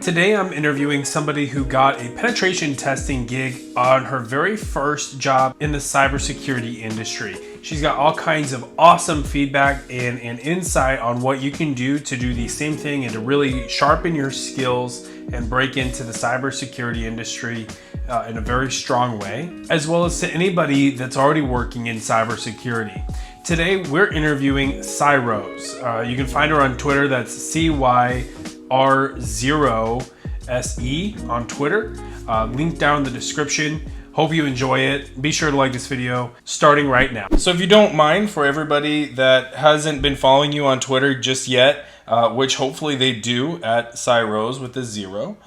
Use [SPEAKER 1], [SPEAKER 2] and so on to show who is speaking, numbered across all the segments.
[SPEAKER 1] Today I'm interviewing somebody who got a penetration testing gig on her very first job in the cybersecurity industry. She's got all kinds of awesome feedback and insight on what you can do to do the same thing and to really sharpen your skills and break into the cybersecurity industry in a very strong way, as well as to anybody that's already working in cybersecurity. Today we're interviewing Cyrose. You can find her on Twitter. That's CYR0SE on Twitter. Link down in the description. Hope you enjoy it. Be sure to like this video starting right now. So if you don't mind, for everybody that hasn't been following you on Twitter just yet, which hopefully they do at Cyrose with a zero,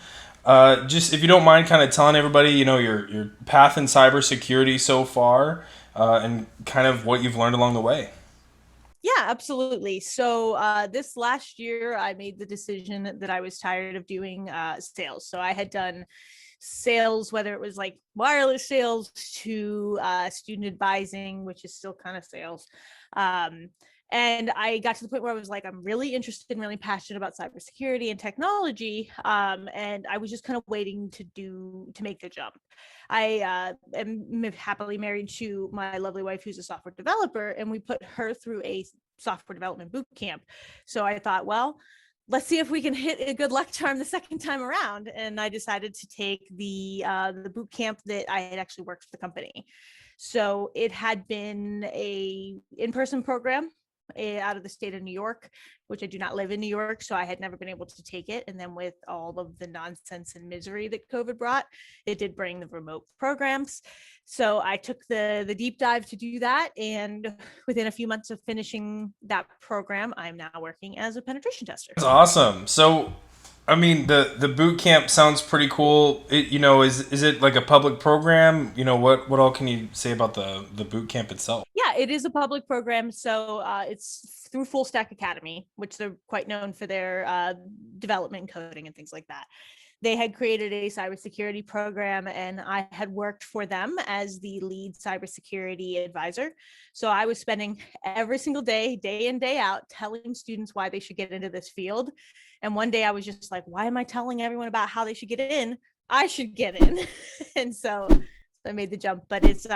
[SPEAKER 1] just if you don't mind kind of telling everybody, you know, your path in cybersecurity so far, and kind of what you've learned along the way.
[SPEAKER 2] Yeah, absolutely. So this last year, I made the decision that I was tired of doing sales. So I had done sales, whether it was like wireless sales to student advising, which is still kind of sales. And I got to the point where I was like, I'm really interested and really passionate about cybersecurity and technology. And I was just kind of waiting to make the jump. I am happily married to my lovely wife, who's a software developer, and we put her through a software development boot camp. So I thought, well, let's see if we can hit a good luck charm the second time around. And I decided to take the boot camp that I had actually worked for the company. So it had been a in-person program out of the state of New York, which I do not live in New York, so I had never been able to take it. And then with all of the nonsense and misery that COVID brought, it did bring the remote programs. So I took the deep dive to do that, and within a few months of finishing that program, I'm now working as a penetration tester.
[SPEAKER 1] That's awesome. So, I mean, the boot camp sounds pretty cool. Is it like a public program? You know, what all can you say about the boot camp itself?
[SPEAKER 2] Yeah, it is a public program. So it's through Full Stack Academy, which they're quite known for their development, coding, and things like that. They had created a cybersecurity program, and I had worked for them as the lead cybersecurity advisor. So I was spending every single day, day in, day out, telling students why they should get into this field. And one day I was just like, why am I telling everyone about how they should get in? I should get in. And so I made the jump. But it's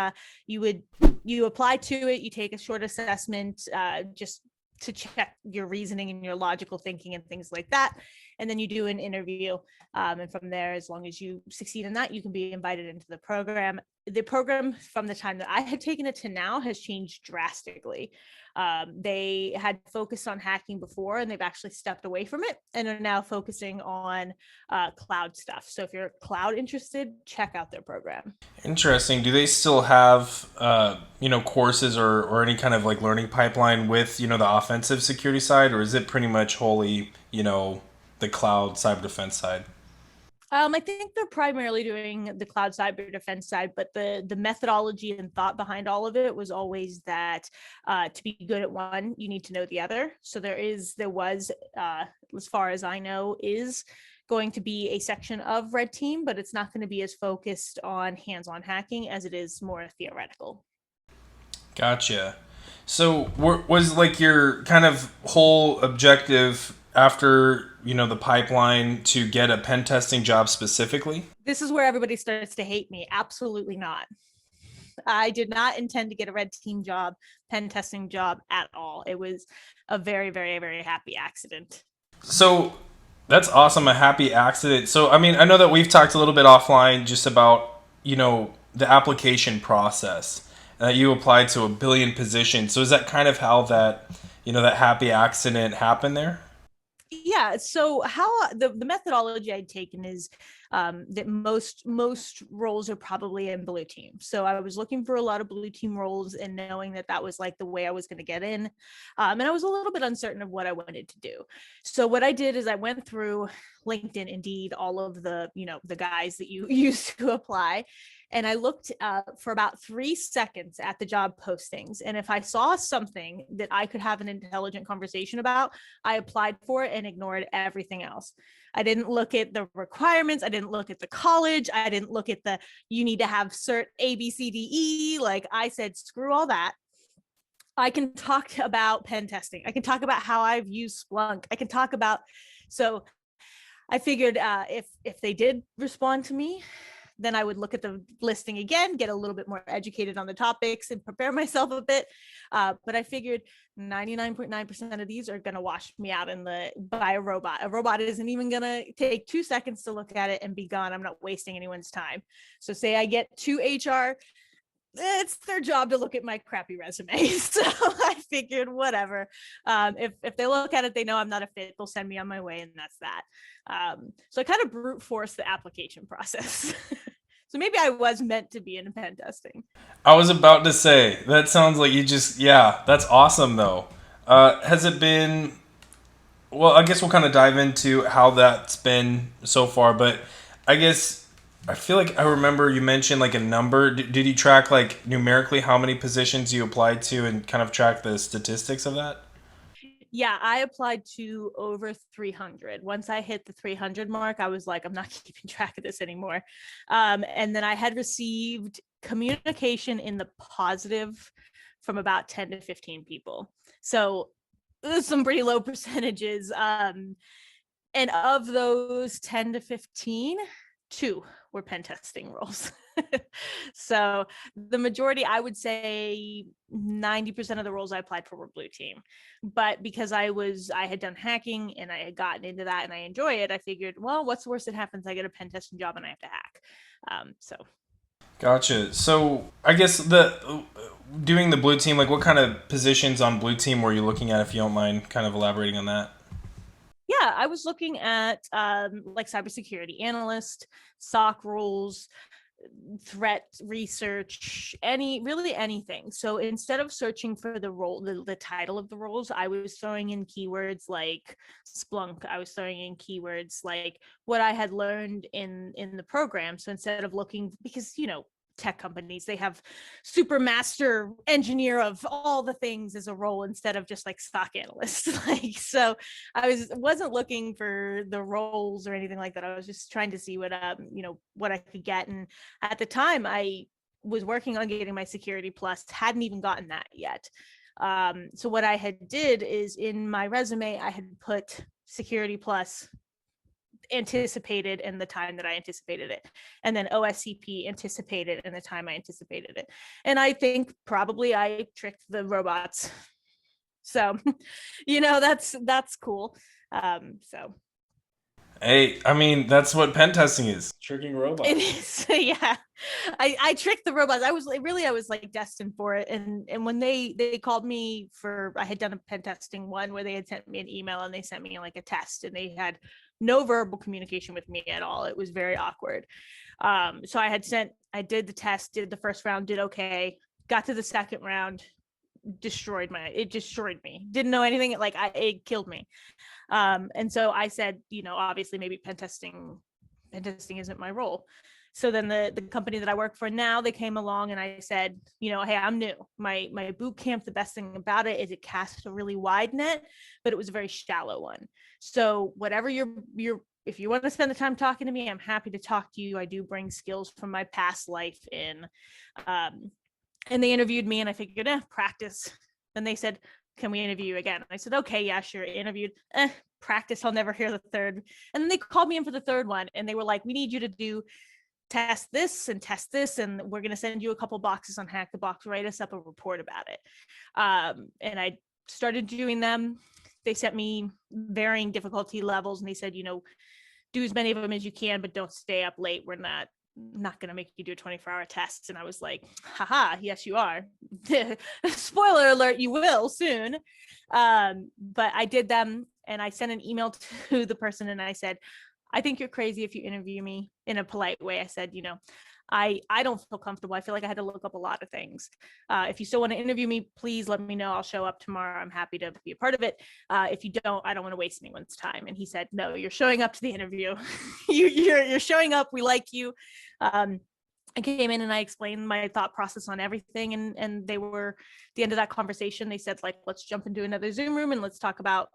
[SPEAKER 2] you apply to it, you take a short assessment, just to check your reasoning and your logical thinking and things like that. And then you do an interview. And from there, as long as you succeed in that, you can be invited into the program. The program from the time that I had taken it to now has changed drastically. They had focused on hacking before, and they've actually stepped away from it and are now focusing on cloud stuff. So if you're cloud interested, check out their program.
[SPEAKER 1] Interesting. Do they still have courses or any kind of like learning pipeline with the offensive security side, or is it pretty much wholly the cloud cyber defense side?
[SPEAKER 2] I think they're primarily doing the cloud cyber defense side, but the methodology and thought behind all of it was always that to be good at one, you need to know the other. So there was, as far as I know, is going to be a section of Red Team, but it's not going to be as focused on hands-on hacking as it is more theoretical.
[SPEAKER 1] Gotcha. So was like your kind of whole objective after the pipeline to get a pen testing job specifically?
[SPEAKER 2] This is where everybody starts to hate me. Absolutely not. I did not intend to get a Red Team job, pen testing job at all. It was a very, very, very happy accident.
[SPEAKER 1] So that's awesome, a happy accident. So I mean, I know that we've talked a little bit offline just about the application process. You applied to a billion positions. So is that kind of how that that happy accident happened there?
[SPEAKER 2] Yeah, so how the methodology I'd taken is that most roles are probably in blue team. So I was looking for a lot of blue team roles and knowing that that was like the way I was going to get in. And I was a little bit uncertain of what I wanted to do. So what I did is I went through LinkedIn, Indeed, all of the guys that you use to apply. And I looked for about 3 seconds at the job postings. And if I saw something that I could have an intelligent conversation about, I applied for it and ignored everything else. I didn't look at the requirements. I didn't look at the college. I didn't look at you need to have cert A, B, C, D, E. Like I said, screw all that. I can talk about pen testing. I can talk about how I've used Splunk. I can talk about, so I figured if they did respond to me, then I would look at the listing again, get a little bit more educated on the topics and prepare myself a bit. But I figured 99.9% of these are going to wash me out by a robot. A robot isn't even going to take 2 seconds to look at it and be gone. I'm not wasting anyone's time. So say I get to HR, it's their job to look at my crappy resume. So I figured whatever. If they look at it, they know I'm not a fit, they'll send me on my way, and that's that. So I kind of brute force the application process. So maybe I was meant to be in pen testing.
[SPEAKER 1] I was about to say, that sounds like you just, yeah, that's awesome though. Has it been, well, I guess we'll kind of dive into how that's been so far, but I guess I feel like I remember you mentioned like a number. Did you track like numerically how many positions you applied to and kind of track the statistics of that?
[SPEAKER 2] Yeah, I applied to over 300. Once I hit the 300 mark, I was like, I'm not keeping track of this anymore. And then I had received communication in the positive from about 10 to 15 people. So some pretty low percentages. And of those 10 to 15, two were pen testing roles. So the majority, I would say 90% of the roles I applied for were blue team. But because I had done hacking and I had gotten into that and I enjoy it, I figured, well, what's the worst that happens? I get a pen testing job and I have to hack. So
[SPEAKER 1] Gotcha. So I guess the doing the blue team, like what kind of positions on blue team were you looking at, if you don't mind kind of elaborating on that?
[SPEAKER 2] yeah, I was looking at like cybersecurity analyst, SOC roles, threat research, really anything. So instead of searching for the role, the title of the roles, I was throwing in keywords like Splunk. I was throwing in keywords like what I had learned in the program. So instead of looking, because tech companies, they have super master engineer of all the things as a role instead of just like stock analyst. Like, so I wasn't looking for the roles or anything like that. I was just trying to see what I could get. And at the time I was working on getting my security plus, hadn't even gotten that yet. So what I had did is in my resume I had put security plus anticipated in the time that I anticipated it, and then OSCP anticipated in the time I anticipated it. And I think probably I tricked the robots. So, that's cool. So
[SPEAKER 1] Hey, I mean, that's what pen testing is. Tricking
[SPEAKER 2] it
[SPEAKER 1] robots.
[SPEAKER 2] is, yeah. I tricked the robots. I was like destined for it. And when they called me for, I had done a pen testing one where they had sent me an email and they sent me like a test and they had no verbal communication with me at all. It was very awkward. So I did the test, did the first round, did okay, got to the second round, it destroyed me. Didn't know anything. It killed me. And so I said, obviously maybe pen testing isn't my role. So then the company that I work for now, they came along and I said, hey, I'm new. My boot camp, the best thing about it is it casts a really wide net, but it was a very shallow one. So whatever if you want to spend the time talking to me, I'm happy to talk to you. I do bring skills from my past life in. And they interviewed me and I figured, practice. Then they said, can we interview you again? I said, okay, yeah, sure. Interviewed, practice. I'll never hear the third. And then they called me in for the third one and they were like, we need you to test this. And we're going to send you a couple boxes on Hack the Box, write us up a report about it. And I started doing them. They sent me varying difficulty levels and they said, do as many of them as you can, but don't stay up late. We're not going to make you do a 24-hour test. And I was like, haha, yes, you are. Spoiler alert, you will soon. But I did them and I sent an email to the person and I said, I think you're crazy if you interview me, in a polite way. I said, I don't feel comfortable. I feel like I had to look up a lot of things. If you still want to interview me, please let me know. I'll show up tomorrow. I'm happy to be a part of it. If you don't, I don't want to waste anyone's time. And he said, no, you're showing up to the interview. You're showing up. We like you. I came in and I explained my thought process on everything. And they were, at the end of that conversation, they said, like, let's jump into another Zoom room and let's talk about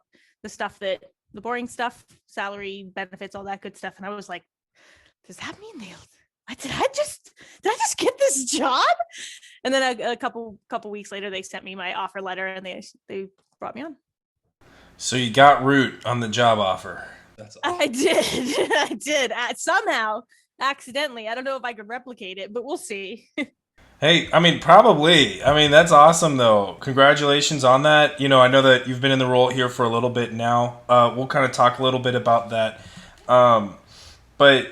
[SPEAKER 2] the boring stuff, salary, benefits, all that good stuff. And I was like, does that mean did I just get this job? And then a couple weeks later, they sent me my offer letter and they brought me on.
[SPEAKER 1] So you got root on the job offer. That's awesome.
[SPEAKER 2] I did. I did. Somehow, accidentally. I don't know if I could replicate it, but we'll see.
[SPEAKER 1] Hey, I mean, probably. I mean, that's awesome, though. Congratulations on that. I know that you've been in the role here for a little bit now. We'll kind of talk a little bit about that. Um, but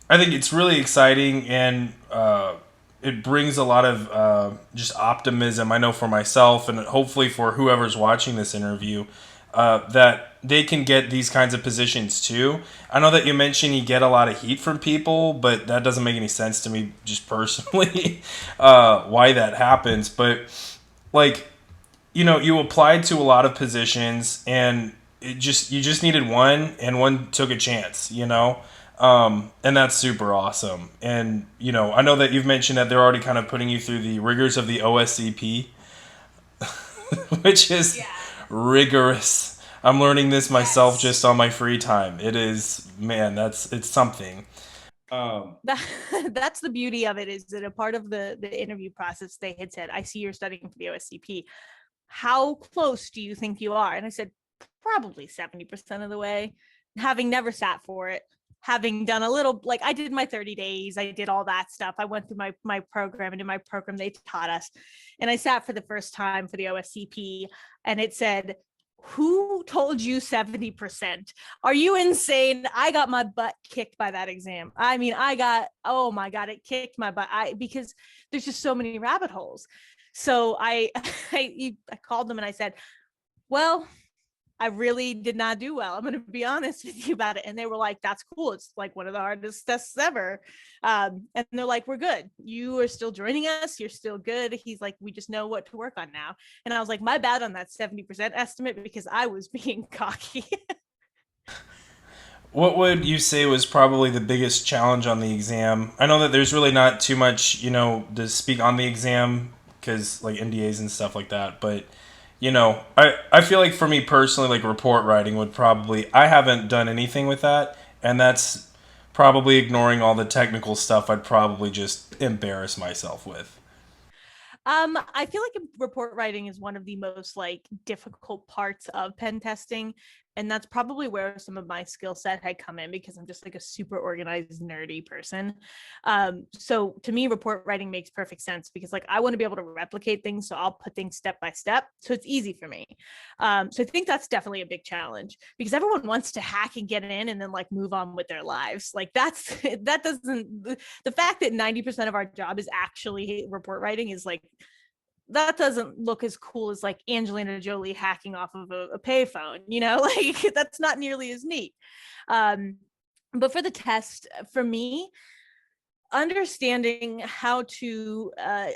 [SPEAKER 1] I think it's really exciting, and it brings a lot of just optimism. I know for myself, and hopefully for whoever's watching this interview, that they can get these kinds of positions too. I know that you mentioned you get a lot of heat from people, but that doesn't make any sense to me just personally why that happens. But like, you applied to a lot of positions, and you just needed one, and one took a chance. And that's super awesome. And I know that you've mentioned that they're already kind of putting you through the rigors of the OSCP, which is rigorous. I'm learning this myself just on my free time. It is, man, it's something.
[SPEAKER 2] That, that's the beauty of it, is that a part of the interview process, they had said, I see you're studying for the OSCP. How close do you think you are? And I said, probably 70% of the way, having never sat for it, having done a little, like I did my 30 days, I did all that stuff. I went through my program, and in my program, they taught us. And I sat for the first time for the OSCP, and it said, who told you 70%? Are you insane? I got my butt kicked by that exam. I mean, oh my God, it kicked my butt. Because there's just so many rabbit holes. So I called them and I said, well, I really did not do well. I'm going to be honest with you about it. And they were like, that's cool. It's like one of the hardest tests ever. And they're like, we're good. You are still joining us. You're still good. He's like, we just know what to work on now. And I was like, my bad on that 70% estimate, because I was being cocky.
[SPEAKER 1] What would you say was probably the biggest challenge on the exam? I know that there's really not too much, to speak on the exam because like NDAs and stuff like that, but I feel like for me personally, like report writing would probably, I haven't done anything with that, and that's probably ignoring all the technical stuff I'd probably just embarrass myself with.
[SPEAKER 2] I feel like report writing is one of the most like difficult parts of pen testing. And that's probably where some of my skill set had come in, because I'm just like a super organized, nerdy person. So to me, report writing makes perfect sense, because like I want to be able to replicate things. So I'll put things step by step. So it's easy for me. So I think that's definitely a big challenge, because everyone wants to hack and get in and then like move on with their lives. Like that doesn't, the fact that 90% of our job is actually report writing is like, that doesn't look as cool as like Angelina Jolie hacking off of a payphone, like that's not nearly as neat. But for the test, for me, understanding how to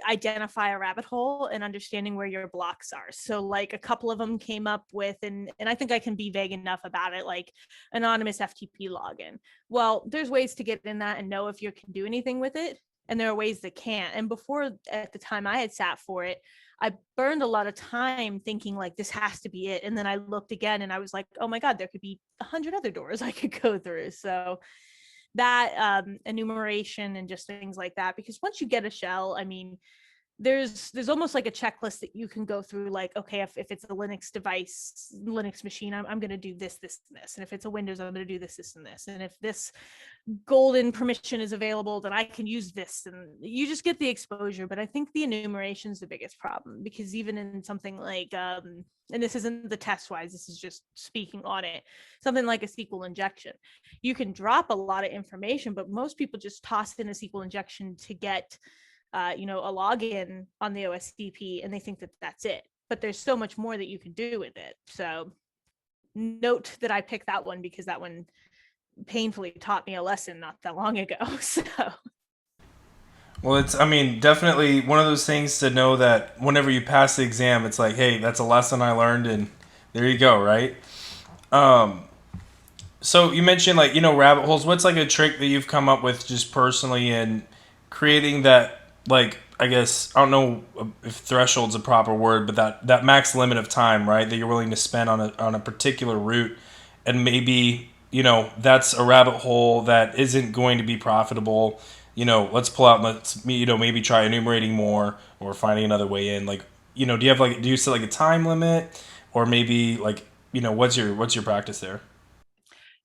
[SPEAKER 2] identify a rabbit hole and understanding where your blocks are. So like a couple of them came up with, and I think I can be vague enough about it, like anonymous FTP login. Well, there's ways to get in that and know if you can do anything with it, and there are ways that can't. And before, at the time I had sat for it, I burned a lot of time thinking like this has to be it. And then I looked again and I was like, oh my God, there could be 100 other doors I could go through. So that enumeration and just things like that, because once you get a shell, I mean, there's almost like a checklist that you can go through, like, okay, if it's a Linux device, Linux machine, I'm going to do this, and if it's a Windows, I'm going to do this, and if this golden permission is available, then I can use this, and you just get the exposure. But I think the enumeration is the biggest problem, because even in something like and this isn't the test wise, this is just speaking on it, something like a SQL injection, you can drop a lot of information, but most people just toss in a SQL injection to get a login on the OSCP, and they think that that's it. But there's so much more that you can do with it. So note that I picked that one because that one painfully taught me a lesson not that long ago. So
[SPEAKER 1] Well, I mean, definitely one of those things to know that whenever you pass the exam, it's like, hey, that's a lesson I learned, and there you go, right? Um, so you mentioned like, rabbit holes. What's like a trick that you've come up with just personally in creating that, like, I guess, I don't know if threshold's a proper word, but that max limit of time, right, that you're willing to spend on a particular route, and maybe, that's a rabbit hole that isn't going to be profitable. Let's pull out, let's, maybe try enumerating more or finding another way in. Like, do you set like a time limit, or maybe like, what's your practice there?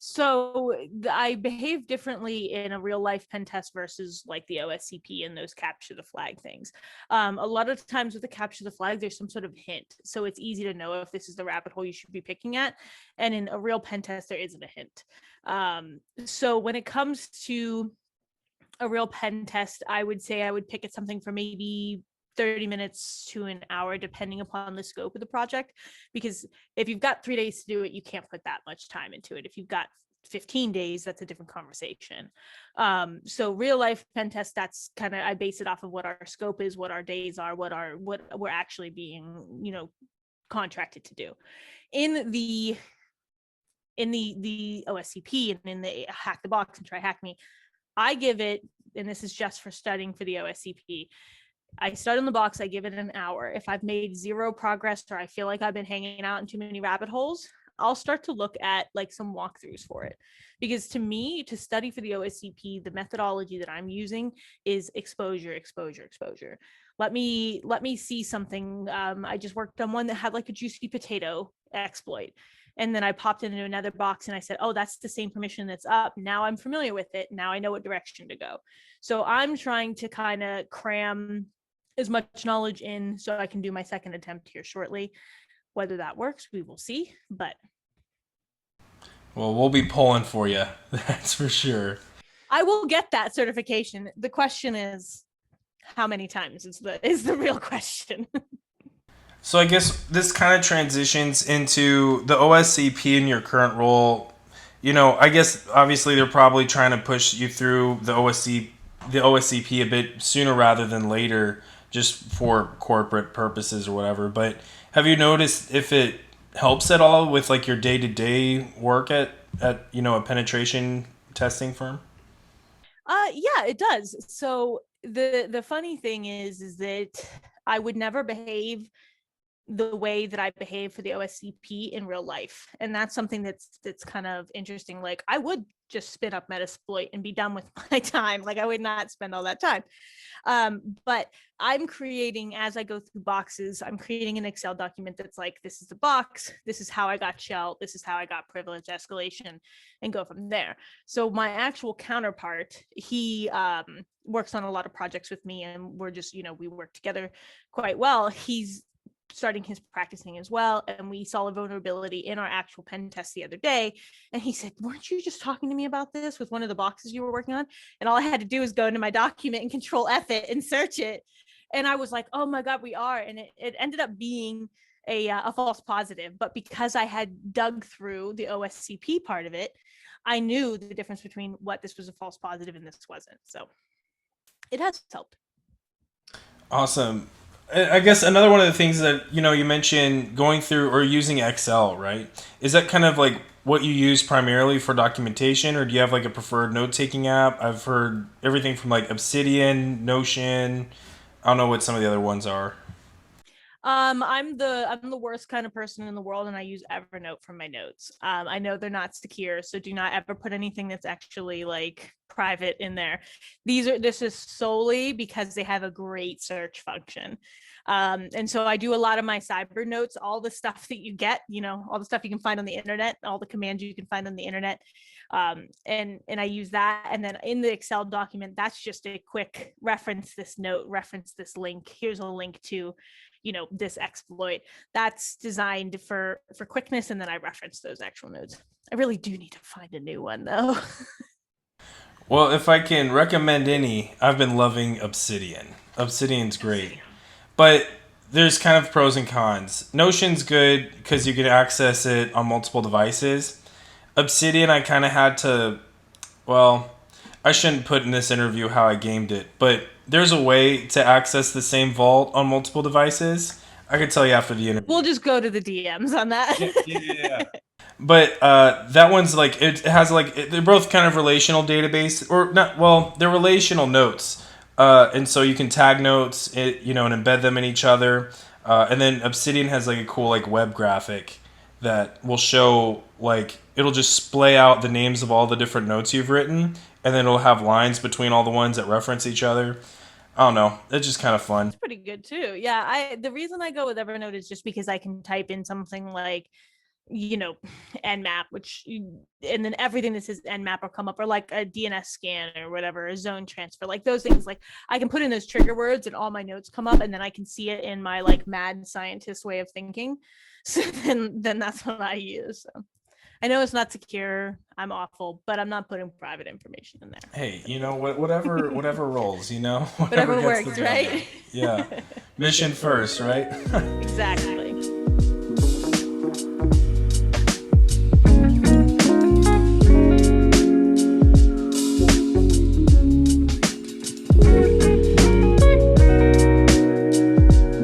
[SPEAKER 2] So I behave differently in a real life pen test versus like the OSCP and those capture the flag things. A lot of times with the capture the flag, there's some sort of hint. So it's easy to know if this is the rabbit hole you should be picking at. And in a real pen test, there isn't a hint. So when it comes to a real pen test, I would say I would pick at something for maybe 30 minutes to an hour, depending upon the scope of the project. Because if you've got 3 days to do it, you can't put that much time into it. If you've got 15 days, that's a different conversation. So real life pen test, that's kind of, I base it off of what our scope is, what our days are, what we're actually being, contracted to do. In the OSCP and in the hack the box and try hack me, I give it, and this is just for studying for the OSCP, I start in the box, I give it an hour. If I've made zero progress or I feel like I've been hanging out in too many rabbit holes, I'll start to look at like some walkthroughs for it. Because to me, to study for the OSCP, the methodology that I'm using is exposure, exposure, exposure. Let me see something. I just worked on one that had like a juicy potato exploit. And then I popped it into another box and I said, oh, that's the same permission that's up. Now I'm familiar with it. Now I know what direction to go. So I'm trying to kind of cram as much knowledge in so I can do my second attempt here shortly. Whether that works, we will see. But
[SPEAKER 1] Well, we'll be pulling for you. That's for sure.
[SPEAKER 2] I will get that certification. The question is, how many times is the real question.
[SPEAKER 1] So I guess this kind of transitions into the OSCP in your current role. I guess obviously they're probably trying to push you through the OSCP a bit sooner rather than later, just for corporate purposes or whatever. But have you noticed if it helps at all with like your day to day work at a penetration testing firm?
[SPEAKER 2] Yeah, it does. So the funny thing is that I would never behave the way that I behave for the OSCP in real life. And that's something that's kind of interesting. Like I would just spin up Metasploit and be done with my time. Like I would not spend all that time. But I'm creating, as I go through boxes, I'm creating an Excel document that's like, this is the box, this is how I got shell, this is how I got privilege escalation, and go from there. So my actual counterpart, he works on a lot of projects with me and we're just, we work together quite well. He's starting his practicing as well. And we saw a vulnerability in our actual pen test the other day. And he said, weren't you just talking to me about this with one of the boxes you were working on? And all I had to do was go into my document and control F it and search it. And I was like, oh my God, we are. And it ended up being a false positive. But because I had dug through the OSCP part of it, I knew the difference between what this was a false positive and this wasn't. So it has helped.
[SPEAKER 1] Awesome. I guess another one of the things that you mentioned going through or using Excel, right? Is that kind of like what you use primarily for documentation, or do you have like a preferred note-taking app? I've heard everything from like Obsidian, Notion. I don't know what some of the other ones are.
[SPEAKER 2] I'm the worst kind of person in the world, and I use Evernote for my notes. I know they're not secure, so do not ever put anything that's actually like private in there. This is solely because they have a great search function. And so I do a lot of my cyber notes, all the stuff that you get, all the stuff you can find on the internet, all the commands you can find on the internet. And I use that. And then in the Excel document, that's just a quick reference this note, reference this link. Here's a link to this exploit. That's designed for quickness, and then I reference those actual nodes. I really do need to find a new one though.
[SPEAKER 1] Well, if I can recommend any, I've been loving Obsidian. Obsidian's great. But there's kind of pros and cons. Notion's good because you can access it on multiple devices. Obsidian, I kind of had to, well, I shouldn't put in this interview how I gamed it, but there's a way to access the same vault on multiple devices. I could tell you after the interview.
[SPEAKER 2] We'll just go to the DMs on that.
[SPEAKER 1] Yeah. But that one's like it has like they're both kind of relational database or not. Well, they're relational notes, and so you can tag notes, and embed them in each other. And then Obsidian has like a cool like web graphic that will show like it'll just splay out the names of all the different notes you've written, and then it'll have lines between all the ones that reference each other. I don't know. It's just kind of fun.
[SPEAKER 2] It's pretty good too. Yeah, the reason I go with Evernote is just because I can type in something like you know, Nmap, and then everything that says Nmap will come up, or like a DNS scan or whatever, a zone transfer, like those things. Like I can put in those trigger words and all my notes come up, and then I can see it in my like mad scientist way of thinking. So then that's what I use. So I know it's not secure. I'm awful, but I'm not putting private information in there.
[SPEAKER 3] Hey, you know, whatever rolls, you know,
[SPEAKER 2] whatever
[SPEAKER 3] gets
[SPEAKER 2] works,
[SPEAKER 3] the job
[SPEAKER 2] right?
[SPEAKER 3] done. Yeah, mission first, right?
[SPEAKER 2] Exactly.